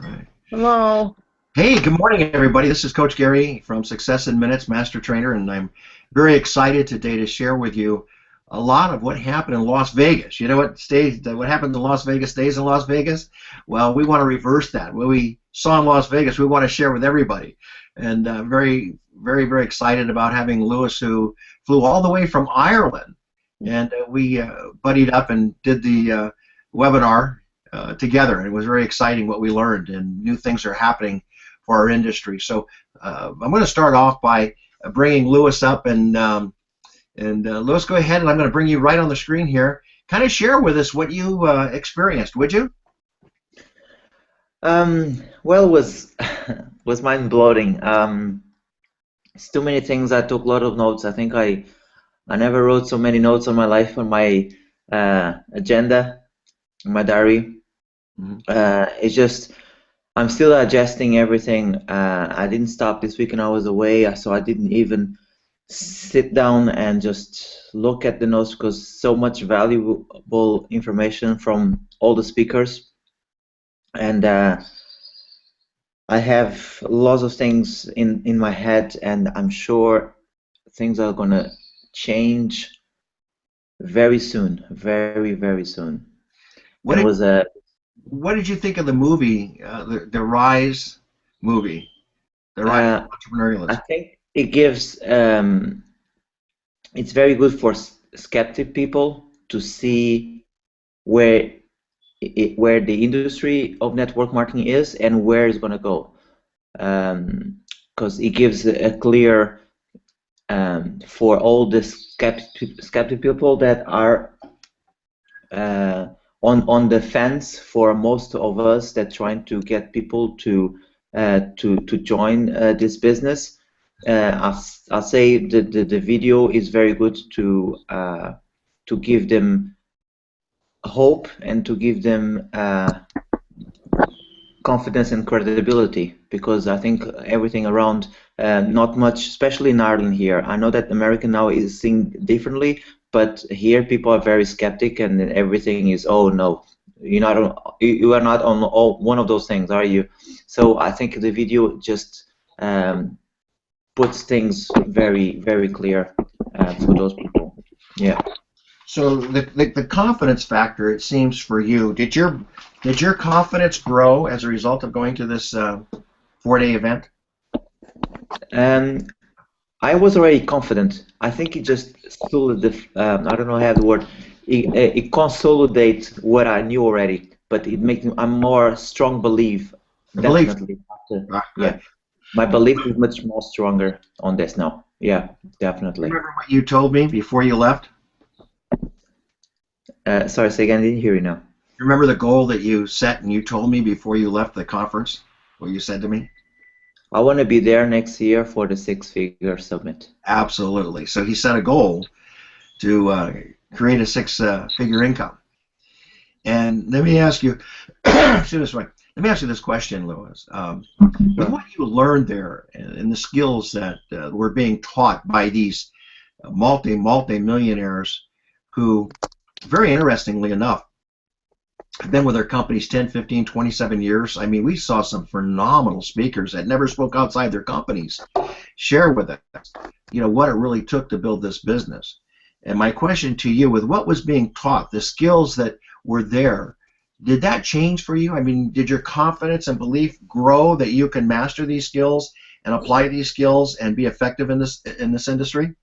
right. Hello. Hey, good morning, everybody. This is Coach Gary from Success in Minutes, Master Trainer, and I'm very excited today to share with you a lot of what happened in Las Vegas. You know what happened in Las Vegas stays in Las Vegas? Well, we want to reverse that. What we saw in Las Vegas, we want to share with everybody. And very, very, very excited about having Lewis, who flew all the way from Ireland, and we buddied up and did the webinar together. And it was very exciting what we learned, and new things are happening for our industry. So I'm going to start off by bringing Lewis up, and Lewis, go ahead, and I'm going to bring you right on the screen here. Kind of share with us what you experienced, would you? Well, was was mind blowing. It's too many things. I took a lot of notes. I think I never wrote so many notes on my life on my agenda, in my diary. Mhm. It's just I'm still digesting everything. I didn't stop this weekend. I was away, so I didn't even sit down and just look at the notes because so much valuable information from all the speakers. And I have lots of things in my head, and I'm sure things are gonna change very soon, very, very soon. What And it did was a what did you think of the movie, the Rise movie, the Rise uh, of I Entrepreneurialism? think it gives it's very good for skeptic people to see where where the industry of network marketing is and where it's gonna go. Because it gives a clear for all the skeptic people that are uh, on the fence. For most of us that trying to get people to join this business, I'll say the video is very good to give them hope and to give them confidence and credibility, because I think everything around, not much, especially in Ireland here. I know that America now is seeing differently, but here people are very skeptic, and everything is, oh no, you are not on all one of those things, are you? So I think the video just puts things very, very clear for those people. Yeah. So the confidence factor, it seems for you, did your confidence grow as a result of going to this 4-day event? Um, I was already confident. I think it just I don't know how the word. It consolidates what I knew already, but it makes me. I'm more strong belief. The belief. Definitely. Good. Yeah, my belief is much more stronger on this now. Yeah, definitely. Remember what you told me before you left? Sorry, say again. I didn't hear you now. Remember the goal that you set and you told me before you left the conference? What you said to me? I want to be there next year for the six-figure summit. Absolutely. So he set a goal to create a six-figure income. And let me ask you, excuse me, let me ask you this question, Lewis. With what you learned there and the skills that were being taught by these multi-millionaires who, very interestingly enough, have been with their companies 10, 15, 27 years. I mean, we saw some phenomenal speakers that never spoke outside their companies share with us, what it really took to build this business. And my question to you, with what was being taught, the skills that were there, did that change for you? I mean, did your confidence and belief grow that you can master these skills and apply these skills and be effective in this industry?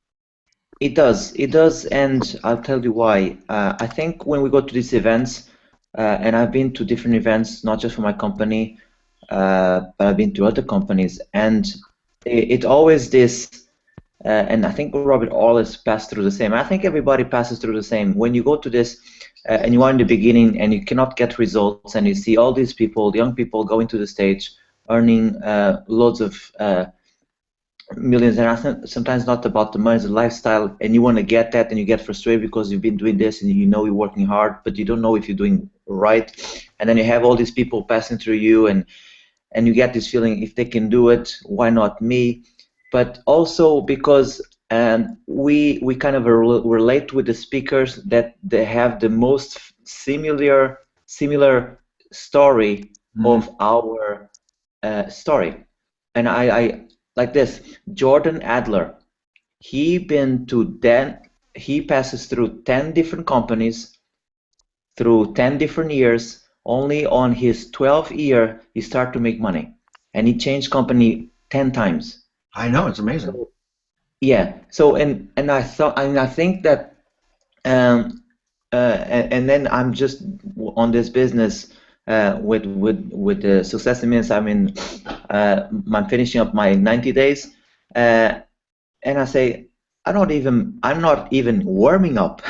It does. It does, and I'll tell you why. I think when we go to these events, and I've been to different events, not just for my company, but I've been to other companies, and it always this, and I think Robert always passed through the same. I think everybody passes through the same. When you go to this, and you are in the beginning, and you cannot get results, and you see all these people, young people, going to the stage, earning loads of millions, and sometimes not about the money, it's the lifestyle, and you want to get that, and you get frustrated because you've been doing this and you know you're working hard, but you don't know if you're doing right. And then you have all these people passing through you, and you get this feeling, if they can do it, why not me? But also because we kind of relate with the speakers that they have the most similar story of our story. And I like this. Jordan Adler, he passes through 10 different companies through 10 different years. Only on his 12th year he started to make money, and he changed company 10 times. I know, it's amazing. So, yeah. So I think that and then I'm just on this business with the Success in Minutes. I'm finishing up my 90 days, and I say I'm not even warming up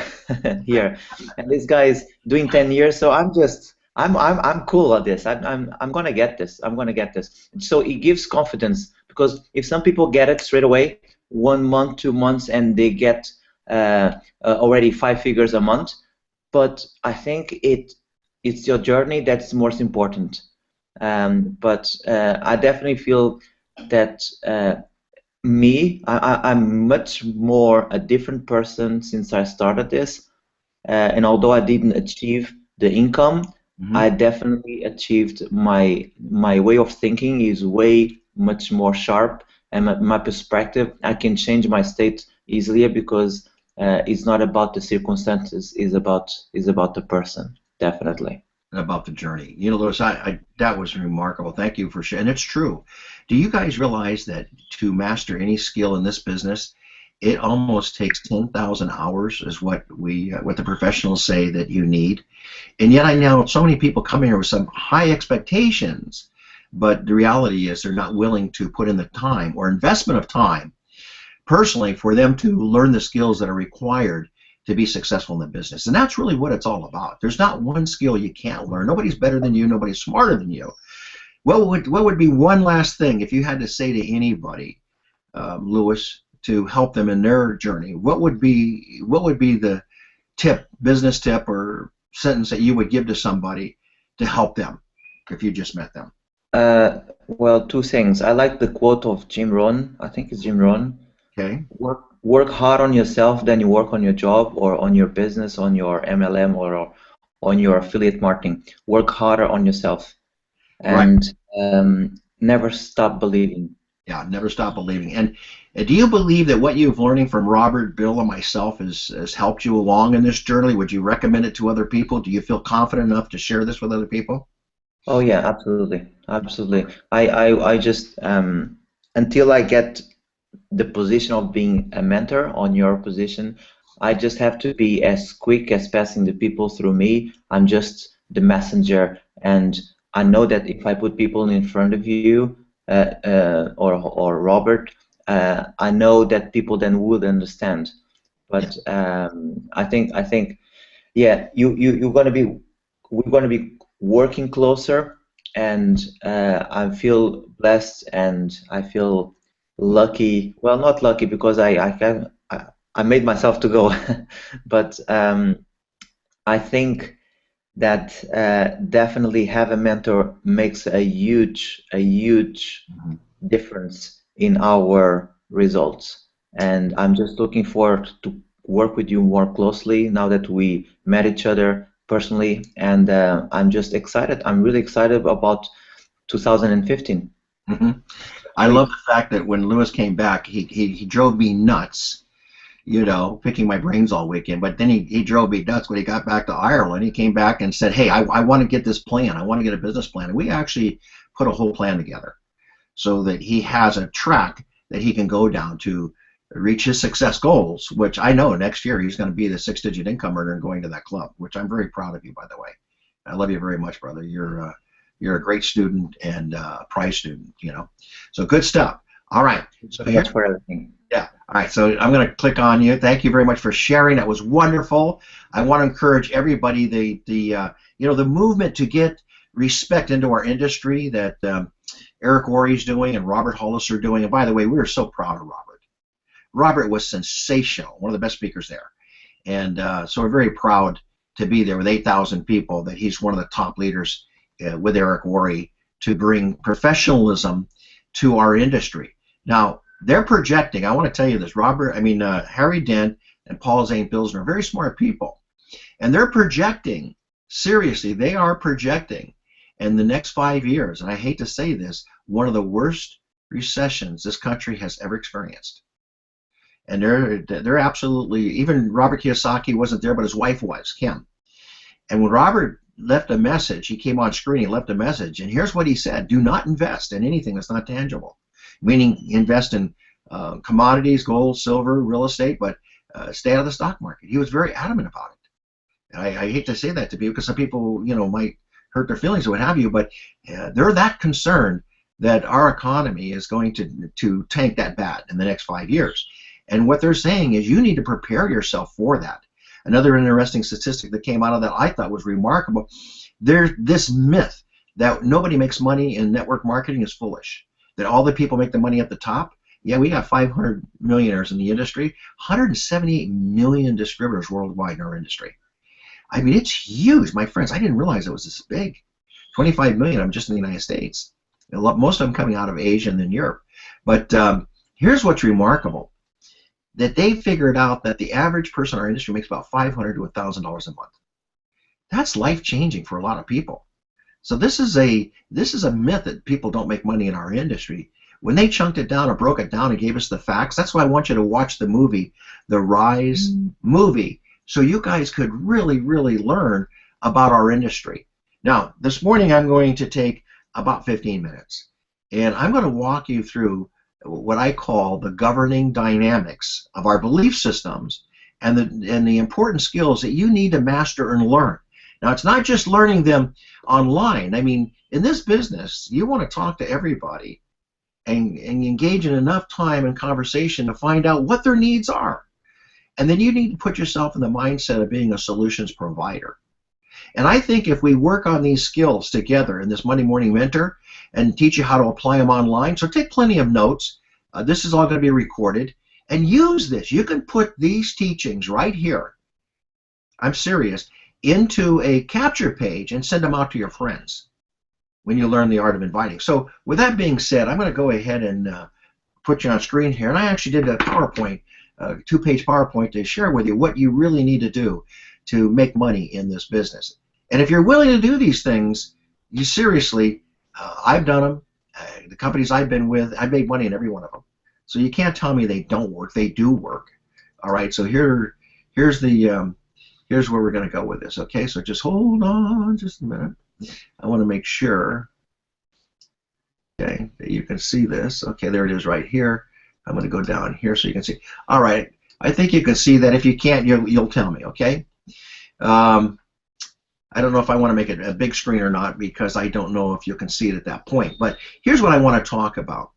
here, and this guy is doing 10 years. So I'm cool at this. I'm gonna get this. I'm gonna get this. So it gives confidence, because if some people get it straight away, 1 month, 2 months, and they get already 5 figures a month. But I think it's your journey that's most important. But I definitely feel that I'm much more a different person since I started this. And although I didn't achieve the income, I definitely achieved my way of thinking is way much more sharp, and my perspective, I can change my state easier, because it's not about the circumstances, it's about the person, definitely. About the journey. You know, Louis, that was remarkable. Thank you for sharing. And it's true. Do you guys realize that to master any skill in this business, it almost takes 10,000 hours is what the professionals say that you need. And yet I know so many people come here with some high expectations, but the reality is they're not willing to put in the time or investment of time personally for them to learn the skills that are required to be successful in the business. And that's really what it's all about. There's not one skill you can't learn. Nobody's better than you. Nobody's smarter than you. What would be one last thing if you had to say to anybody, Louis, to help them in their journey? What would be the business tip or sentence that you would give to somebody to help them if you just met them? Well, two things. I like the quote of Jim Rohn. I think it's Jim Rohn. Okay. Work hard on yourself, then you work on your job or on your business, on your MLM or on your affiliate marketing. Work harder on yourself, and never stop believing. Yeah, never stop believing. And do you believe that what you've learning from Robert, Bill, and myself has helped you along in this journey? Would you recommend it to other people? Do you feel confident enough to share this with other people? Oh yeah, absolutely, absolutely. I just until I get the position of being a mentor on your position, I just have to be as quick as passing the people through me. I'm just the messenger, and I know that if I put people in front of you or Robert, I know that people then would understand. But I think yeah, we're gonna be working closer, and I feel blessed, and I feel lucky. Well, not lucky, because I made myself to go, but I think that definitely have a mentor makes a huge difference in our results. And I'm just looking forward to work with you more closely now that we met each other personally, and I'm just excited. I'm really excited about 2015. I love the fact that when Louis came back, he drove me nuts, you know, picking my brains all weekend. But then he drove me nuts when he got back to Ireland. He came back and said, hey, I want to get this plan. I want to get a business plan. And we actually put a whole plan together so that he has a track that he can go down to reach his success goals, which I know next year he's going to be the 6-digit income earner and going to that club, which I'm very proud of you, by the way. I love you very much, brother. You're a great student and a prize student, you know. So good stuff. All right. So Thanks for everything. Yeah. All right. So I'm going to click on you. Thank you very much for sharing. That was wonderful. I want to encourage everybody the movement to get respect into our industry that Eric Worre's doing and Robert Hollis are doing. And by the way, we are so proud of Robert. Robert was sensational, one of the best speakers there. And so we're very proud to be there with 8,000 people, that he's one of the top leaders with Eric Worre to bring professionalism to our industry. Now, they're projecting, I want to tell you this, Harry Dent and Paul Zane Pilsner are very smart people. And they're projecting, seriously, they are projecting And the next 5 years, and I hate to say this, one of the worst recessions this country has ever experienced. And they're absolutely, even Robert Kiyosaki wasn't there, but his wife was, Kim. And when Robert left a message, he came on screen, he left a message, and here's what he said: do not invest in anything that's not tangible, meaning invest in commodities, gold, silver, real estate, but stay out of the stock market. He was very adamant about it. And I hate to say that to people, because some people, might hurt their feelings or what have you, but they're that concerned that our economy is going to tank that bad in the next 5 years. And what they're saying is you need to prepare yourself for that. Another interesting statistic that came out of that I thought was remarkable: there's this myth that nobody makes money in network marketing is foolish, that all the people make the money at the top. Yeah, we got 500 millionaires in the industry, 178 million distributors worldwide in our industry. I mean, it's huge, my friends. I didn't realize it was this big. 25 million of them just in the United States. Most of them coming out of Asia and then Europe. But here's what's remarkable: that they figured out that the average person in our industry makes about $500 to $1,000 a month. That's life-changing for a lot of people. So this is a myth that people don't make money in our industry. When they chunked it down or broke it down and gave us the facts, that's why I want you to watch the movie, The Rise movie, so you guys could really, really learn about our industry. Now, this morning I'm going to take about 15 minutes, and I'm going to walk you through what I call the governing dynamics of our belief systems and the important skills that you need to master and learn. Now, it's not just learning them online. I mean, in this business, you want to talk to everybody and engage in enough time and conversation to find out what their needs are. And then you need to put yourself in the mindset of being a solutions provider. And I think if we work on these skills together in this Monday Morning Mentor and teach you how to apply them online, so take plenty of notes. This is all going to be recorded. And use this. You can put these teachings right here, I'm serious, into a capture page and send them out to your friends when you learn the art of inviting. So with that being said, I'm going to go ahead and put you on screen here. And I actually did a PowerPoint, two-page PowerPoint to share with you what you really need to do to make money in this business. And if you're willing to do these things, you seriously, I've done them. The companies I've been with, I've made money in every one of them. So you can't tell me they don't work. They do work. All right. So here's where we're going to go with this. Okay. So just hold on just a minute. I want to make sure, okay, that you can see this. Okay, there it is right here. I'm going to go down here so you can see. All right. I think you can see that. If you can't, you'll tell me. Okay. I don't know if I want to make it a big screen or not, because I don't know if you can see it at that point. But here's what I want to talk about.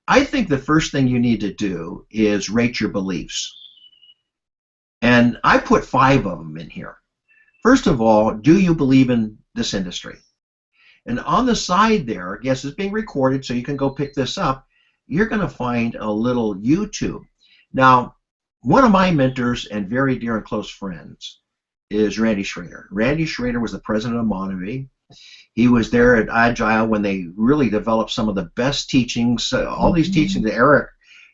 I think the first thing you need to do is rate your beliefs. And I put 5 of them in here. First of all, do you believe in this industry? And on the side there, I guess it's being recorded, so you can go pick this up. You're going to find a little YouTube. Now, one of my mentors and very dear and close friends is Randy Schrader. Randy Schrader was the president of Monavie. He was there at Agile when they really developed some of the best teachings. All these teachings that Eric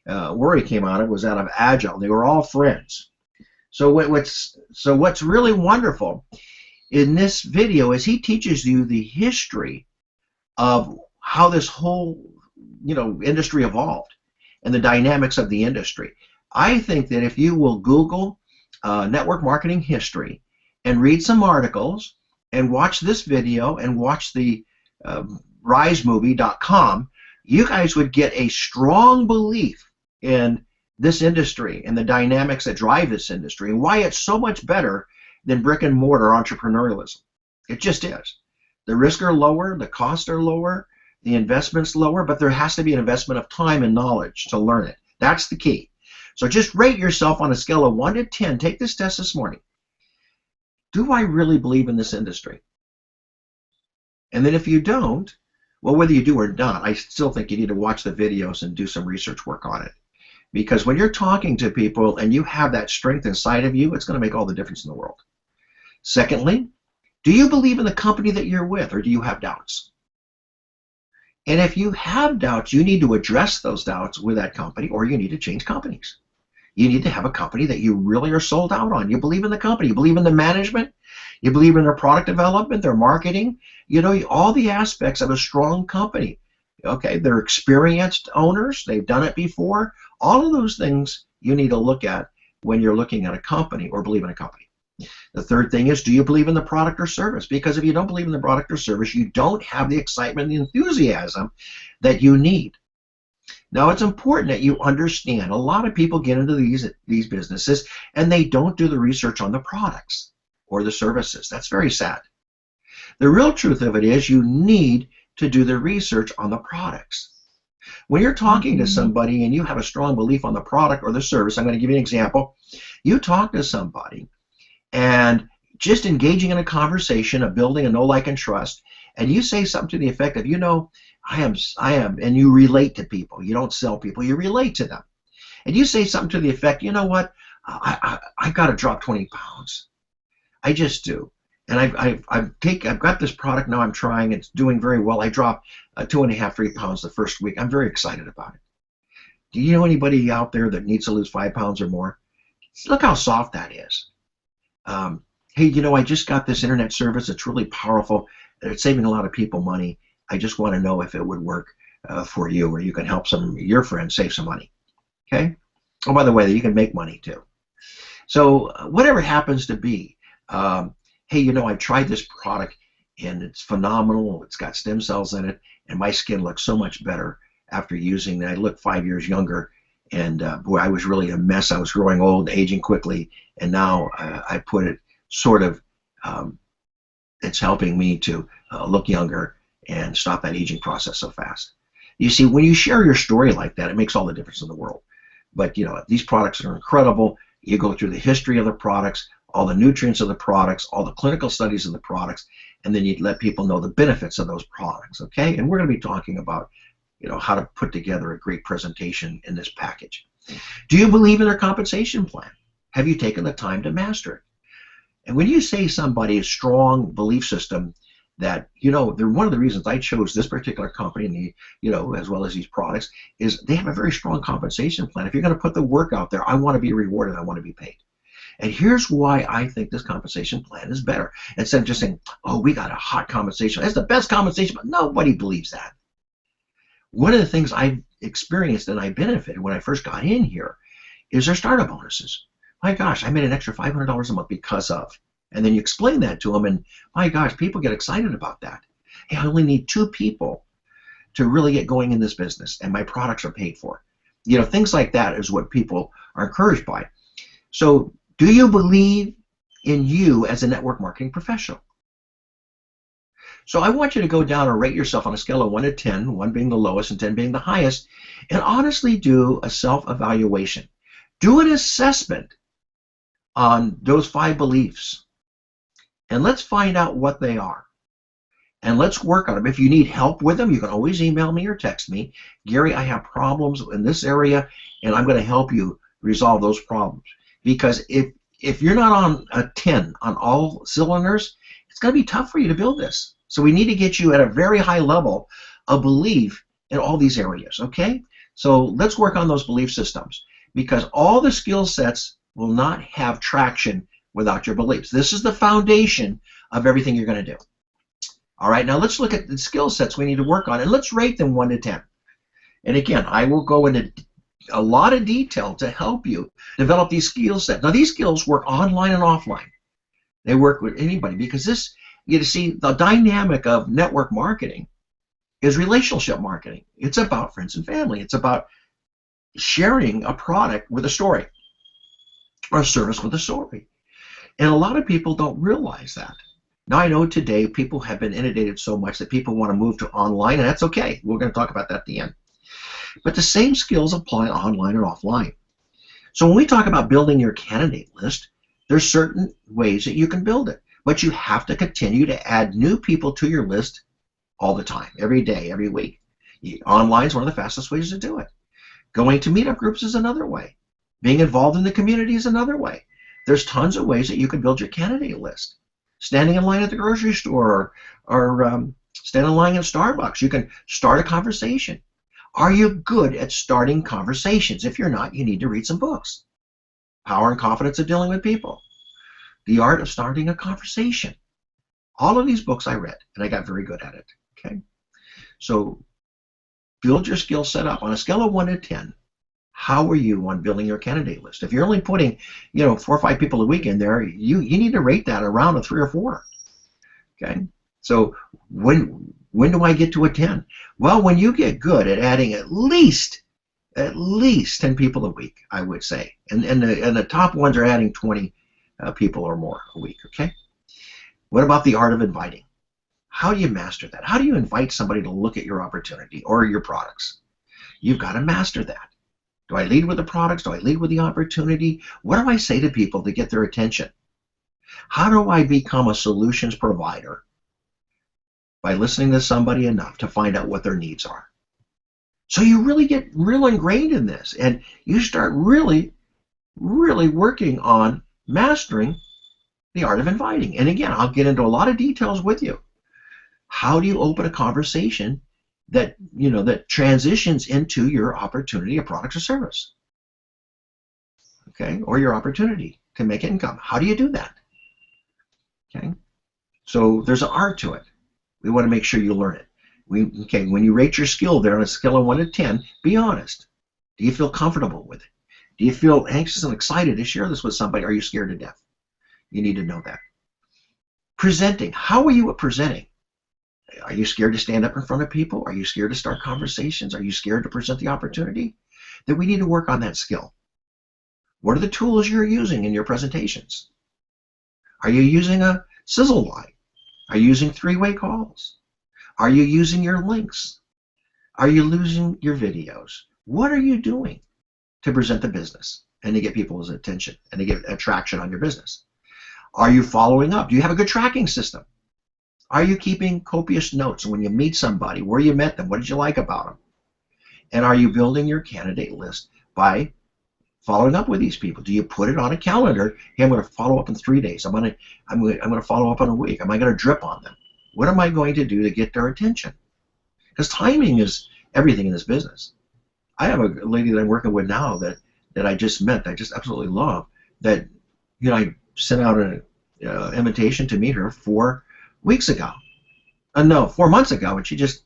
Worre came out of was out of Agile. They were all friends. So what's really wonderful in this video is he teaches you the history of how this whole industry evolved and the dynamics of the industry. I think that if you will Google network marketing history and read some articles and watch this video and watch the risemovie.com, you guys would get a strong belief in this industry and the dynamics that drive this industry and why it's so much better than brick and mortar entrepreneurialism. It just is. The risks are lower, the costs are lower, the investment's lower, but there has to be an investment of time and knowledge to learn it. That's the key. So just rate yourself on a scale of 1 to 10. Take this test this morning. Do I really believe in this industry? And then if you don't, well, whether you do or not, I still think you need to watch the videos and do some research work on it. Because when you're talking to people and you have that strength inside of you, it's going to make all the difference in the world. Secondly, do you believe in the company that you're with, or do you have doubts? And if you have doubts, you need to address those doubts with that company, or you need to change companies. You need to have a company that you really are sold out on. You believe in the company. You believe in the management. You believe in their product development, their marketing. You know, all the aspects of a strong company. Okay, they're experienced owners. They've done it before. All of those things you need to look at when you're looking at a company or believe in a company. The third thing is, do you believe in the product or service? Because if you don't believe in the product or service, you don't have the excitement and the enthusiasm that you need. Now, it's important that you understand a lot of people get into these businesses and they don't do the research on the products or the services. That's very sad. The real truth of it is you need to do the research on the products. When you're talking to somebody and you have a strong belief on the product or the service, I'm going to give you an example. You talk to somebody and just engaging in a conversation of building a know, like, and trust, and you say something to the effect of, you know, I am, and you relate to people. You don't sell people, you relate to them. And you say something to the effect, you know what, I've got to drop 20 pounds. I just do. And I've got this product now I'm trying, it's doing very well. I dropped 2.5, 3 pounds the first week. I'm very excited about it. Do you know anybody out there that needs to lose 5 pounds or more? Look how soft that is. Hey, you know, I just got this internet service. It's really powerful. It's saving a lot of people money. I just want to know if it would work for you, or you can help some of your friends save some money. Okay? Oh, by the way, you can make money too. So whatever happens to be, hey, you know, I've tried this product and it's phenomenal. It's got stem cells in it, and my skin looks so much better after using it. I look 5 years younger, and boy, I was really a mess. I was growing old, aging quickly, and now I put it sort of, it's helping me to look younger and stop that aging process so fast. You see, when you share your story like that, it makes all the difference in the world. But, you know, these products are incredible. You go through the history of the products, all the nutrients of the products, all the clinical studies of the products, and then you let people know the benefits of those products, okay? And we're going to be talking about, you know, how to put together a great presentation in this package. Do you believe in their compensation plan? Have you taken the time to master it? And when you say somebody's strong belief system that, you know, they're one of the reasons I chose this particular company, and the, you know, as well as these products, is they have a very strong compensation plan. If you're going to put the work out there, I want to be rewarded, I want to be paid. And here's why I think this compensation plan is better. Instead of just saying, oh, we got a hot compensation, that's the best compensation, but nobody believes that. One of the things I've experienced and I benefited when I first got in here is their startup bonuses. My gosh, I made an extra $500 a month because of. And then you explain that to them, and my gosh, people get excited about that. Hey, I only need 2 people to really get going in this business, and my products are paid for. You know, things like that is what people are encouraged by. So, do you believe in you as a network marketing professional? So I want you to go down and rate yourself on a scale of 1 to 10, 1 being the lowest and 10 being the highest, and honestly do a self-evaluation. Do an assessment on those 5 beliefs, and let's find out what they are. And let's work on them. If you need help with them, you can always email me or text me. Gary, I have problems in this area, and I'm going to help you resolve those problems. Because if you're not on a 10 on all cylinders, it's going to be tough for you to build this. So we need to get you at a very high level of belief in all these areas, okay? So let's work on those belief systems, because all the skill sets will not have traction without your beliefs. This is the foundation of everything you're going to do. All right, now let's look at the skill sets we need to work on, and let's rate them 1 to 10. And again, I will go into a lot of detail to help you develop these skill sets. Now, these skills work online and offline. They work with anybody, because this, you see, the dynamic of network marketing is relationship marketing. It's about friends and family. It's about sharing a product with a story, or a service with a story. And a lot of people don't realize that. Now, I know today people have been inundated so much that people want to move to online, and that's okay. We're going to talk about that at the end. But the same skills apply online and offline. So when we talk about building your candidate list, there's certain ways that you can build it. But you have to continue to add new people to your list all the time, every day, every week. Online is one of the fastest ways to do it. Going to meetup groups is another way. Being involved in the community is another way. There's tons of ways that you can build your candidate list. Standing in line at the grocery store, or standing in line at Starbucks, you can start a conversation. Are you good at starting conversations? If you're not, you need to read some books. Power and Confidence of Dealing with People, The Art of Starting a Conversation. All of these books I read, and I got very good at it. Okay, so build your skill set up on a scale of 1 to 10. How are you on building your candidate list? If you're only putting, 4 or 5 people a week in there, you need to rate that around a 3 or 4. Okay, so when do I get to a 10? Well, when you get good at adding at least 10 people a week, I would say, and the top ones are adding 20 people or more a week. Okay, what about the art of inviting? How do you master that? How do you invite somebody to look at your opportunity or your products? You've got to master that. Do I lead with the products? Do I lead with the opportunity? What do I say to people to get their attention? How do I become a solutions provider? By listening to somebody enough to find out what their needs are. So you really get real ingrained in this, and you start really working on mastering the art of inviting. And again, I'll get into a lot of details with you. How do you open a conversation that that transitions into your opportunity, a product or service? Okay, or your opportunity to make income. How do you do that? Okay, so there's an art to it. We want to make sure you learn it. When you rate your skill there on a scale of 1 to 10, be honest. Do you feel comfortable with it? Do you feel anxious and excited to share this with somebody? Are you scared to death? You need to know that. Presenting. How are you at presenting? Are you scared to stand up in front of people? Are you scared to start conversations? Are you scared to present the opportunity? Then we need to work on that skill. What are the tools you're using in your presentations? Are you using a sizzle line? Are you using 3-way calls? Are you using your links? Are you using your videos? What are you doing to present the business and to get people's attention and to get attraction on your business? Are you following up? Do you have a good tracking system? Are you keeping copious notes when you meet somebody, where you met them, what did you like about them? And are you building your candidate list by following up with these people? Do you put it on a calendar? Hey, I'm going to follow up in 3 days. I'm going to follow up in a week. Am I going to drip on them? What am I going to do to get their attention? Because timing is everything in this business. I have a lady that I'm working with now that I just met, that I just absolutely love, that I sent out an invitation to meet her 4 weeks ago. No, 4 months ago, and she just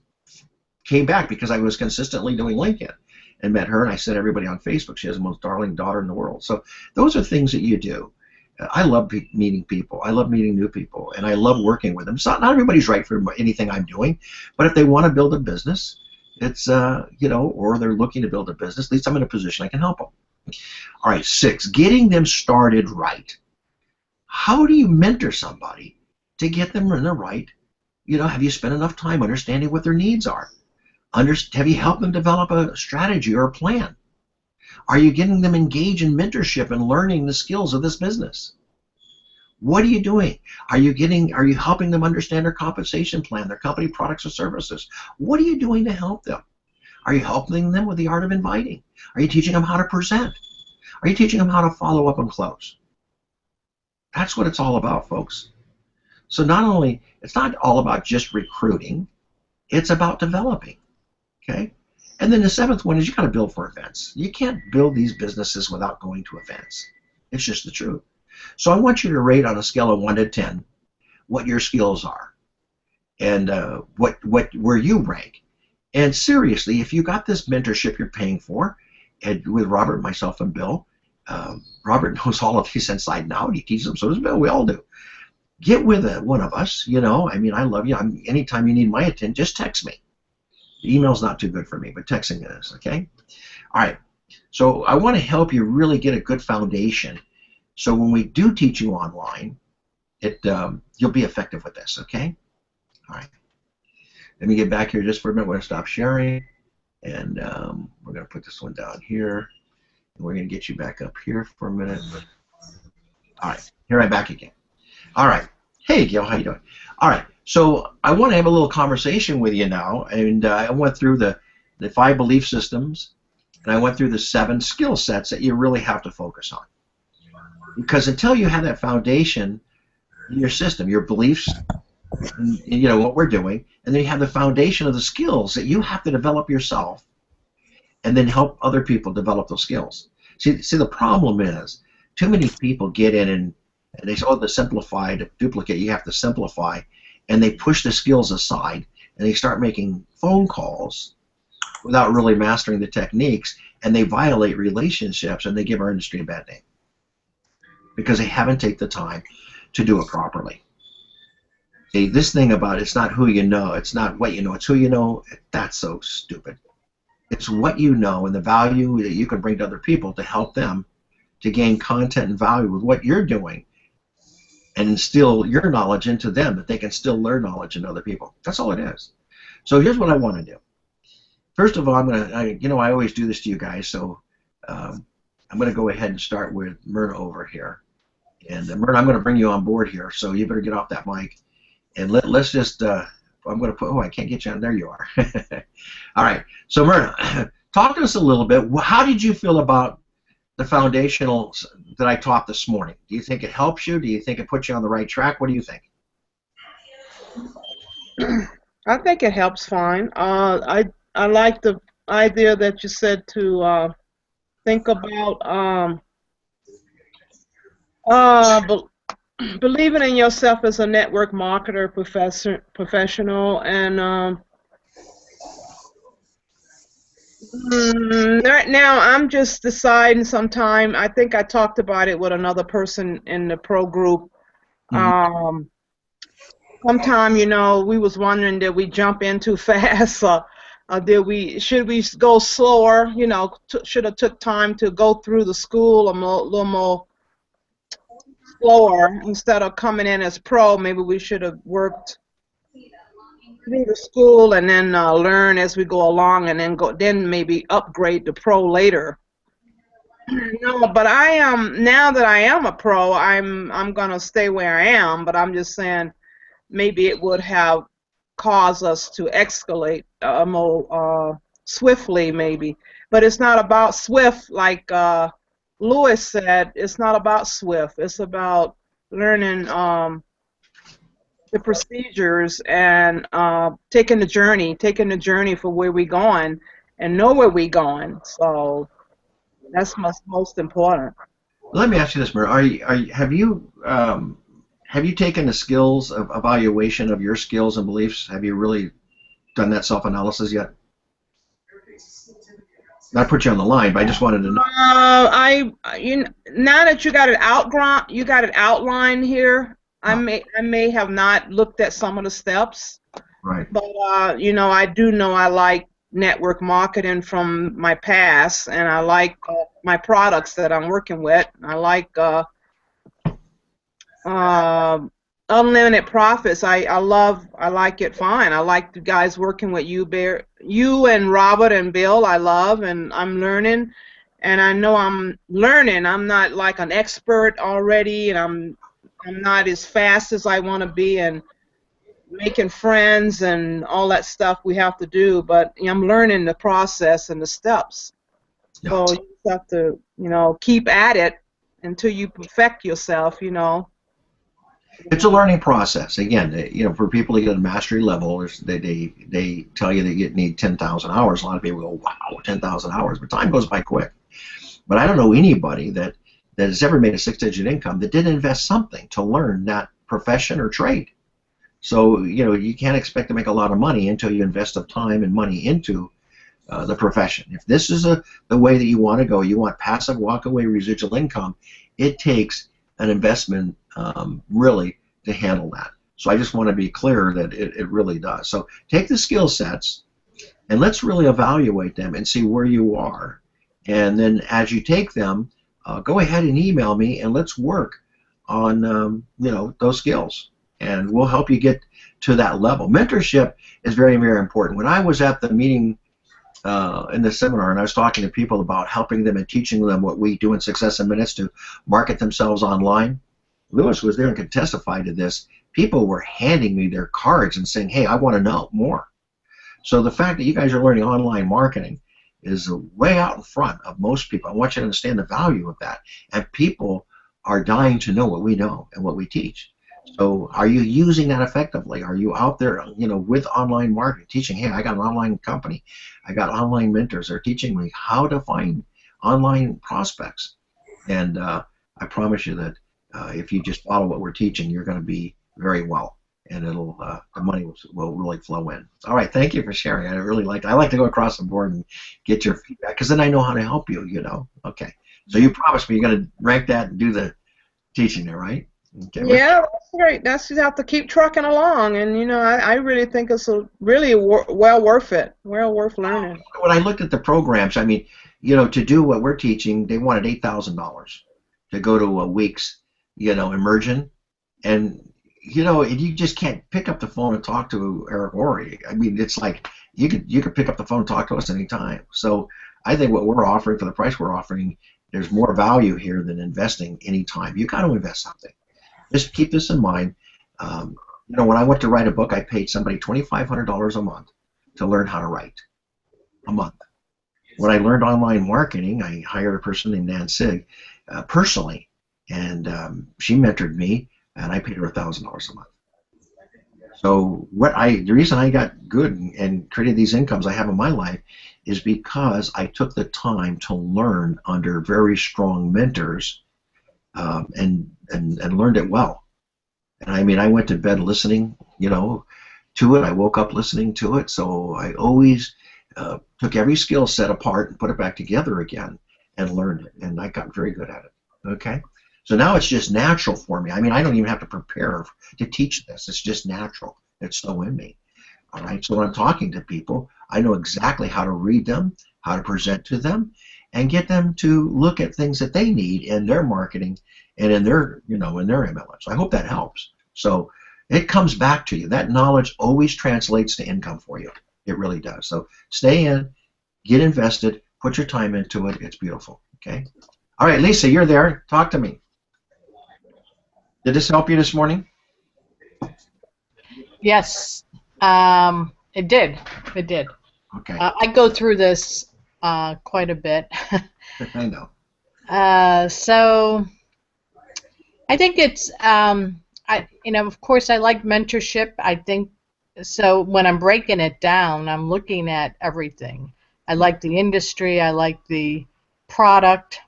came back because I was consistently doing LinkedIn and met her, and I sent everybody on Facebook. She has the most darling daughter in the world. So those are things that you do. I love meeting people. I love meeting new people, and I love working with them. So not everybody's right for anything I'm doing, but if they want to build a business, it's or they're looking to build a business, at least I'm in a position I can help them. All right, 6, getting them started right. How do you mentor somebody to get them in the right? Have you spent enough time understanding what their needs are? Have you helped them develop a strategy or a plan? Are you getting them engaged in mentorship and learning the skills of this business? What are you doing? Are you helping them understand their compensation plan, their company products or services? What are you doing to help them? Are you helping them with the art of inviting? Are you teaching them how to present? Are you teaching them how to follow up and close? That's what it's all about, folks. So it's not all about just recruiting, it's about developing. Okay? And then the 7th one is you got to build for events. You can't build these businesses without going to events. It's just the truth. So I want you to rate on a scale of 1 to 10 what your skills are and where you rank. And seriously, if you got this mentorship you're paying for, and with Robert, myself, and Bill, Robert knows all of these inside and out. He teaches them, so does Bill. We all do. Get with one of us. I love you. Anytime you need my attention, just text me. Email's not too good for me, but texting is, okay? All right, so I want to help you really get a good foundation. So when we do teach you online, you'll be effective with this, okay? All right. Let me get back here just for a minute. We're going to stop sharing, and we're going to put this one down here. And we're going to get you back up here for a minute. All right, here I'm back again. All right. Hey, Gil, how you doing? All right. So I want to have a little conversation with you now, and I went through the 5 belief systems, and I went through the 7 skill sets that you really have to focus on. Because until you have that foundation in your system, your beliefs, and what we're doing, and then you have the foundation of the skills that you have to develop yourself, and then help other people develop those skills. See, the problem is too many people get in and they say, oh, the simplify, to duplicate, you have to simplify, and they push the skills aside and they start making phone calls without really mastering the techniques, and they violate relationships and they give our industry a bad name because they haven't taken the time to do it properly. See, this thing about it's not who you know, it's not what you know, it's who you know, that's so stupid. It's what you know and the value that you can bring to other people to help them to gain content and value with what you're doing and instill your knowledge into them, that they can still learn knowledge in other people. That's all it is. So here's what I want to do. First of all, I always do this to you guys, so I'm going to go ahead and start with Myrna over here. And Myrna, I'm going to bring you on board here, so you better get off that mic. And let's just, I'm going to put, oh, I can't get you on, there you are. All right, so Myrna, talk to us a little bit. How did you feel about the foundational that I taught this morning? Do you think it helps you? Do you think it puts you on the right track? What do you think? I think it helps fine. I like the idea that you said to think about believing in yourself as a network marketer professional, and right now I'm just deciding sometime. I think I talked about it with another person in the pro group. Sometime, we was wondering, did we jump in too fast, or should we go slower? Should have took time to go through the school a little more slower instead of coming in as pro. Maybe we should have worked through the school and then learn as we go along, and then maybe upgrade to pro later. No, but I am, now that I am a pro, I'm gonna stay where I am. But I'm just saying, maybe it would have caused us to escalate more swiftly, maybe. But it's not about swift, like Lewis said. It's not about swift. It's about learning the procedures and taking the journey for where we're going and know where we're going. So that's most important. Let me ask you this, Myrna. Have you taken the skills of evaluation of your skills and beliefs? Have you really done that self-analysis yet? Not put you on the line, but I just wanted to know. Now that you got it outlined here, I may have not looked at some of the steps. Right. But I do know I like network marketing from my past, and I like my products that I'm working with. I like unlimited profits. I like it fine. I like the guys working with you and Robert and Bill. I love, and I'm learning, and I know I'm learning. I'm not like an expert already, and I'm not as fast as I want to be, and making friends and all that stuff we have to do, but I'm learning the process and the steps. Yeah. So you just have to, keep at it until you perfect yourself, It's a learning process. Again, for people to get a mastery level, they tell you that you need 10,000 hours. A lot of people go, wow, 10,000 hours, but time goes by quick. But I don't know anybody that has ever made a 6-digit income that didn't invest something to learn that profession or trade. So, you can't expect to make a lot of money until you invest the time and money into the profession. If this is the way that you want to go, you want passive walk-away residual income, it takes an investment really to handle that. So I just want to be clear that it really does. So take the skill sets and let's really evaluate them and see where you are. And then as you take them, go ahead and email me and let's work on those skills. And we'll help you get to that level. Mentorship is very, very important. When I was at the meeting in the seminar and I was talking to people about helping them and teaching them what we do in Success in Minutes to market themselves online, Lewis was there and could testify to this. People were handing me their cards and saying, hey, I want to know more. So the fact that you guys are learning online marketing is way out in front of most people. I want you to understand the value of that. And people are dying to know what we know and what we teach. So are you using that effectively? Are you out there, with online marketing, teaching, hey, I got an online company. I got online mentors. They're teaching me how to find online prospects. And I promise you that if you just follow what we're teaching, you're going to be very well, and it'll the money will really flow in. All right, thank you for sharing. I really like. I like to go across the board and get your feedback because then I know how to help you. You know. Okay. So you promised me you're going to rank that and do the teaching there, right? Okay. Yeah, that's great. That's just have to keep trucking along, and you know, I really think it's really well worth it. Well worth learning. When I looked at the programs, I mean, you know, to do what we're teaching, they wanted $8,000 to go to a week's, you know, immersion, and you know, you just can't pick up the phone and talk to Eric Worre. I mean, it's like you could pick up the phone and talk to us anytime. So I think what we're offering for the price we're offering, there's more value here than investing any time. You got to invest something. Just keep this in mind. You know, when I went to write a book, I paid somebody $2,500 a month to learn how to write. A month. When I learned online marketing, I hired a person named Nan Sig personally, and she mentored me, and I paid her $1,000 a month. So the reason I got good and created these incomes I have in my life is because I took the time to learn under very strong mentors, and learned it well. And I mean, I went to bed listening, you know, to it. I woke up listening to it. So I always took every skill set apart and put it back together again and learned it. And I got very good at it. Okay. So now it's just natural for me. I mean, I don't even have to prepare to teach this. It's just natural. It's so in me. All right. So when I'm talking to people, I know exactly how to read them, how to present to them, and get them to look at things that they need in their marketing and in their, you know, in their MLMs. I hope that helps. So it comes back to you. That knowledge always translates to income for you. It really does. So stay in, get invested, put your time into it. It's beautiful. Okay. All right, Lisa, you're there. Talk to me. Did this help you this morning? Yes, it did. It did. Okay. I go through this quite a bit. I know. So I think it's, you know, of course I like mentorship. I think, so when I'm breaking it down, I'm looking at everything. I like the industry. I like the product.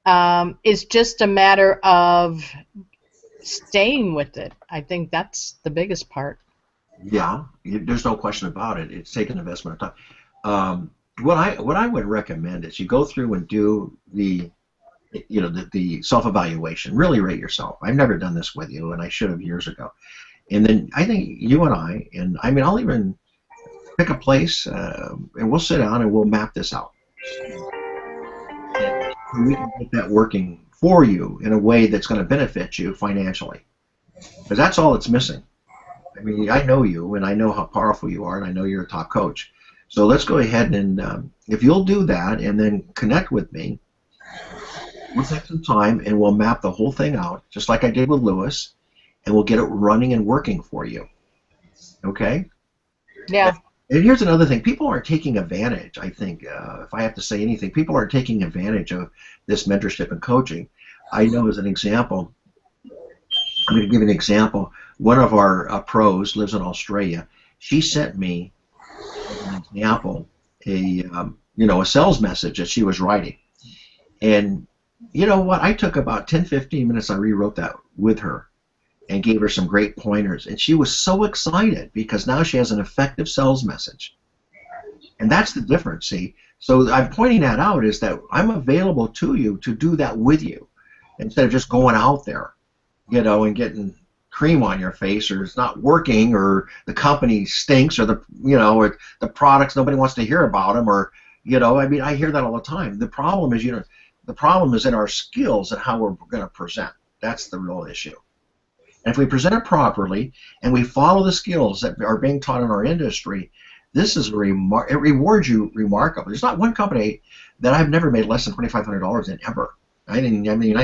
It's just a matter of staying with it. I think that's the biggest part. Yeah, there's no question about it. It's taken investment of time. What I would recommend is you go through and do the, you know, the self-evaluation. Really rate yourself. I've never done this with you, and I should have years ago. And then I think you and I mean, I'll even pick a place, and we'll sit down and we'll map this out. And we can get that working for you in a way that's going to benefit you financially. Because that's all it's missing. I mean, I know you, and I know how powerful you are, and I know you're a top coach. So let's go ahead and, if you'll do that and then connect with me, we'll take some time and we'll map the whole thing out, just like I did with Lewis, and we'll get it running and working for you. Okay? Yeah. And here's another thing. People aren't taking advantage, I think, if I have to say anything. People aren't taking advantage of this mentorship and coaching. I know as an example, I'm going to give an example. One of our pros lives in Australia. She sent me, as an example, a sales message that she was writing. And you know what? I took about 10-15 minutes. I rewrote that with her and gave her some great pointers. And she was so excited because now she has an effective sales message. And that's the difference, see? So I'm pointing that out is that I'm available to you to do that with you instead of just going out there, you know, and getting cream on your face, or it's not working, or the company stinks, or or the products, nobody wants to hear about them, or, you know, I mean, I hear that all the time. The problem is, the problem is in our skills and how we're going to present. That's the real issue. And if we present it properly and we follow the skills that are being taught in our industry, this is it rewards you remarkably. There's not one company that I've never made less than $2,500 in ever. I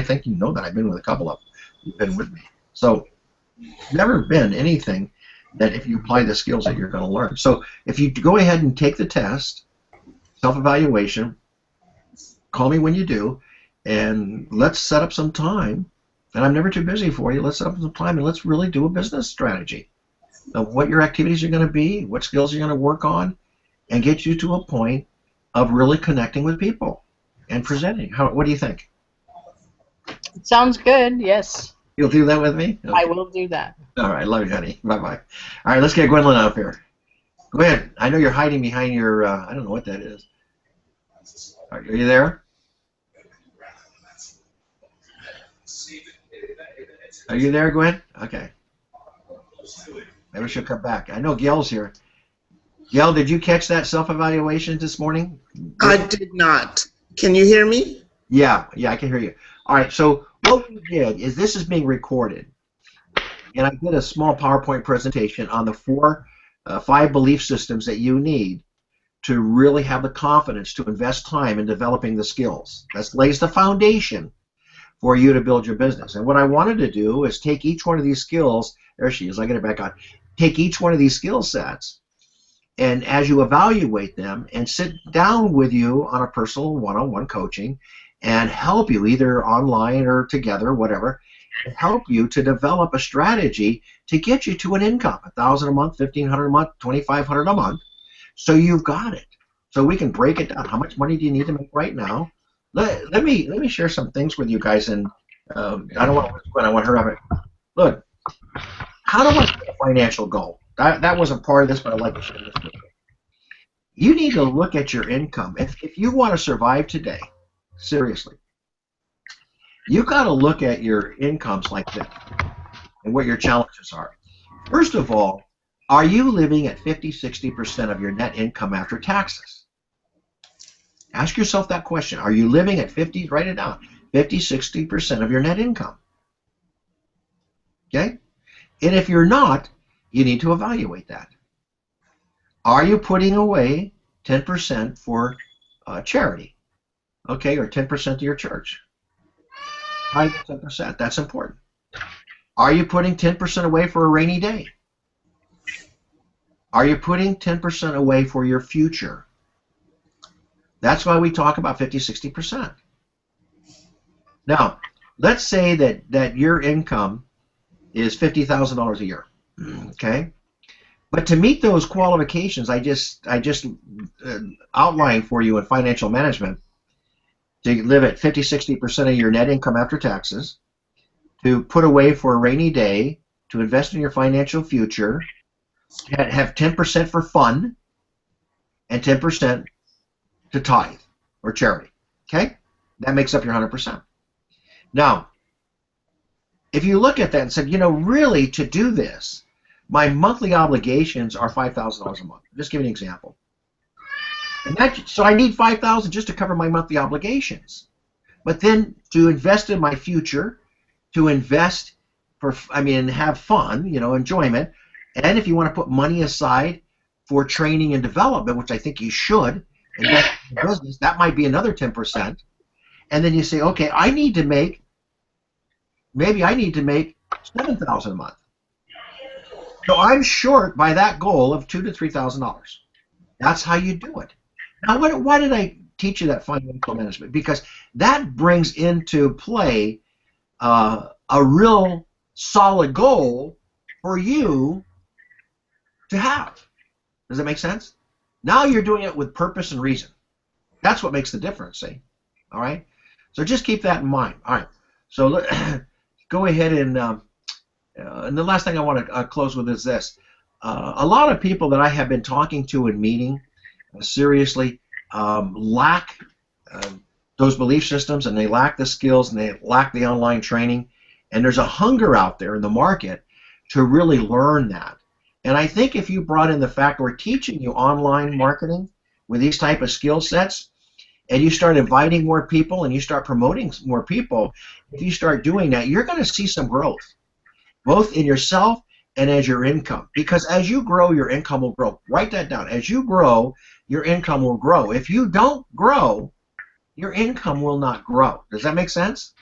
think you know that. I've been with a couple of them. You've been with me. So never been anything that if you apply the skills that you're going to learn. So if you go ahead and take the test, self-evaluation, call me when you do, and let's set up some time. And I'm never too busy for you. Let's set up some time and let's really do a business strategy of what your activities are going to be, what skills you're going to work on, and get you to a point of really connecting with people and presenting. What do you think? Sounds good. Yes, You'll do that with me? I Okay. will do that. All right. Love you, honey. Bye-bye. All right, let's get Gwendolyn up here. Go ahead. I know you're hiding behind your, I don't know what that is. Are you there? Are you there, Gwen? Okay. Maybe she'll come back. I know Gail's here. Gail, did you catch that self-evaluation this morning? I did not. Can you hear me? Yeah, I can hear you. All right, so what we did is this is being recorded, and I did a small PowerPoint presentation on the 5 belief systems that you need to really have the confidence to invest time in developing the skills. That lays the foundation for you to build your business. And what I wanted to do is take each one of these skills, there she is, I get it back on, take each one of these skill sets, and as you evaluate them, and sit down with you on a personal one-on-one coaching and help you either online or together, whatever, and help you to develop a strategy to get you to an income, $1,000 a month, $1,500 a month, $2,500 a month, so you've got it. So we can break it down. How much money do you need to make right now? Let me share some things with you guys, and I don't want to. I want her to have it. Look, how do I set a financial goal? That wasn't part of this, but I'd like to share this with you. You need to look at your income. If you want to survive today, seriously, you got to look at your incomes like this and what your challenges are. First of all, are you living at 50-60% of your net income after taxes? Ask yourself that question. Are you living at 50, write it down, 50-60% of your net income? Okay? And if you're not, you need to evaluate that. Are you putting away 10% for charity? Okay, or 10% to your church? 5-10%, that's important. Are you putting 10% away for a rainy day? Are you putting 10% away for your future? That's why we talk about 50-60%. Now, let's say that your income is $50,000 a year, okay? But to meet those qualifications I just outlined for you in financial management, to live at 50-60% of your net income after taxes, to put away for a rainy day, to invest in your financial future, have 10% for fun, and 10% to tithe or charity. Okay? That makes up your 100%. Now, if you look at that and said, you know, really to do this, my monthly obligations are $5,000 a month. Just give you an example. And so I need $5,000 just to cover my monthly obligations. But then to invest in my future, to invest for, have fun, you know, enjoyment, and if you want to put money aside for training and development, which I think you should, invest in your business, that might be another 10%. And then you say, okay, maybe I need to make $7,000 a month. So I'm short by that goal of $2,000 to $3,000. That's how you do it. Now, why did I teach you that financial management? Because that brings into play a real solid goal for you to have. Does that make sense? Now you're doing it with purpose and reason. That's what makes the difference, see? All right? So just keep that in mind. All right. So go ahead and the last thing I want to close with is this. A lot of people that I have been talking to and meeting seriously lack those belief systems, and they lack the skills, and they lack the online training. And there's a hunger out there in the market to really learn that. And I think if you brought in the fact we're teaching you online marketing with these type of skill sets, and you start inviting more people and you start promoting more people, if you start doing that, you're going to see some growth, both in yourself and as your income. Because as you grow, your income will grow. Write that down. As you grow, your income will grow. If you don't grow, your income will not grow. Does that make sense?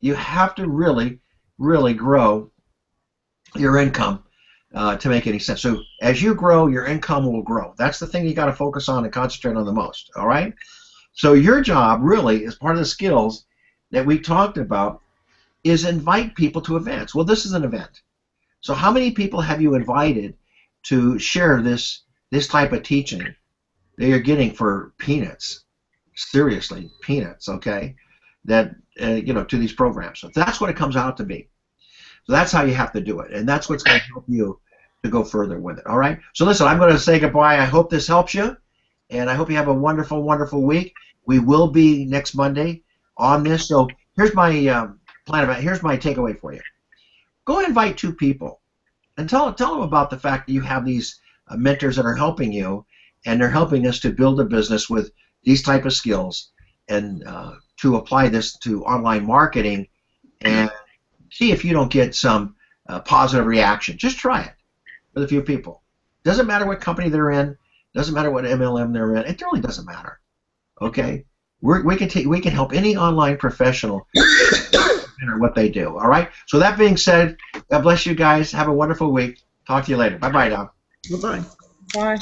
You have to really, really grow your income to make any sense. So as you grow, your income will grow. That's the thing you got to focus on and concentrate on the most. All right? So your job really, as part of the skills that we talked about, is invite people to events. Well, this is an event. So how many people have you invited to share this type of teaching that you're getting for peanuts? Seriously, peanuts, okay? that to these programs. So that's what it comes out to be. So that's how you have to do it, and that's what's going to help you to go further with it. All right. So listen, I'm going to say goodbye. I hope this helps you, and I hope you have a wonderful, wonderful week. We will be next Monday on this. So here's my here's my takeaway for you. Go invite 2 people, and tell them about the fact that you have these mentors that are helping you, and they're helping us to build a business with these type of skills, and to apply this to online marketing, and see if you don't get some positive reaction. Just try it with a few people. Doesn't matter what company they're in. Doesn't matter what MLM they're in. It really doesn't matter. Okay, we can help any online professional in what they do. All right. So that being said, God bless you guys. Have a wonderful week. Talk to you later. Bye bye now. Bye-bye. Bye.